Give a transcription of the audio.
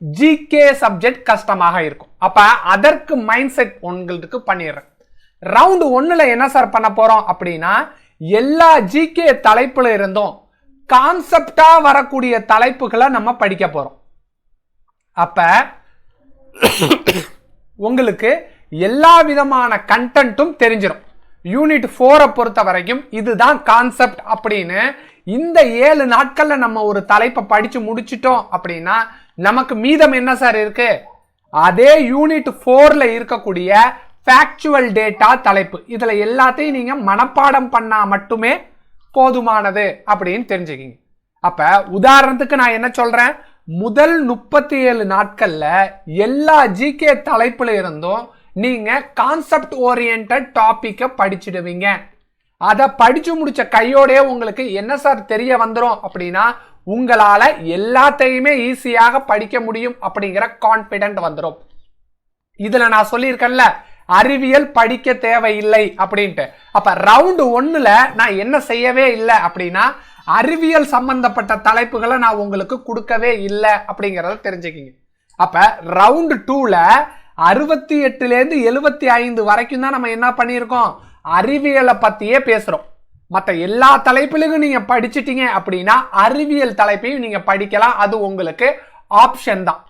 GK subject கஷ்டமாக இருக்கும். அப்ப அதற்கு மைண்ட் செட் உங்களுக்கு பண்ணிடுறேன். ரவுண்ட் 1ல என்ன சார் பண்ண போறோம் அப்படின்னா, எல்லா ஜிகே தலைப்புல இருந்தும் கான்செப்டா வரக்கூடிய தலைப்புகளை நம்ம படிக்க போறோம். அப்ப உங்களுக்கு எல்லா விதமான கண்டென்ட்டும் தெரிஞ்சிடும். யூனிட் 4 பொறுத்த வரைக்கும் இதுதான் கான்செப்ட் அப்படின்னு இந்த 7 நாட்கள்ல நம்ம ஒரு தலைப்பை படிச்சு முடிச்சிட்டோம் அப்படின்னா நமக்கு மீதம் என்ன சார் இருக்கு? அதே யூனிட் 4ல இருக்கக்கூடிய ஃபேக்சுவல் டேட்டா தலைப்பு. இதுல எல்லாத்தையும் நீங்க மனப்பாடம் பண்ணா மட்டுமே போதுமானது அப்படின்னு தெரிஞ்சுக்கிங்க. அப்ப உதாரணத்துக்கு நான் என்ன சொல்றேன், முதல் 37 நாட்கள்ல எல்லா ஜிகே தலைப்புல இருந்தும் நீங்க கான்செப்ட் ஓரியன்டட் டாபிக்கை படிச்சிடுவீங்க. அதை படிச்சு முடிச்ச கையோடய உங்களுக்கு என்ன சார் தெரிய வந்துடும் அப்படின்னா, உங்களால எல்லாத்தையுமே ஈஸியாக படிக்க முடியும் அப்படிங்கிற கான்பிடென்ட் வந்துடும். இதுல நான் சொல்லியிருக்கேன்ல, அறிவியல் படிக்க தேவையில்லை அப்படின்ட்டு. அப்ப ரவுண்ட் 1ல நான் என்ன செய்யவே இல்லை அப்படின்னா, அறிவியல் சம்பந்தப்பட்ட தலைப்புகளை நான் உங்களுக்கு கொடுக்கவே இல்லை அப்படிங்கறத தெரிஞ்சுக்கிங்க. அப்ப ரவுண்ட் 2ல 68ல இருந்து 75 வரைக்கும் தான் நம்ம என்ன பண்ணியிருக்கோம், அறிவியலை பத்தியே பேசுறோம். மற்ற எல்லா தலைப்பிலும் நீங்க படிச்சிட்டீங்க அப்படின்னா அறிவியல் தலைப்பையும் நீங்க படிக்கலாம். அது உங்களுக்கு ஆப்ஷன் தான்.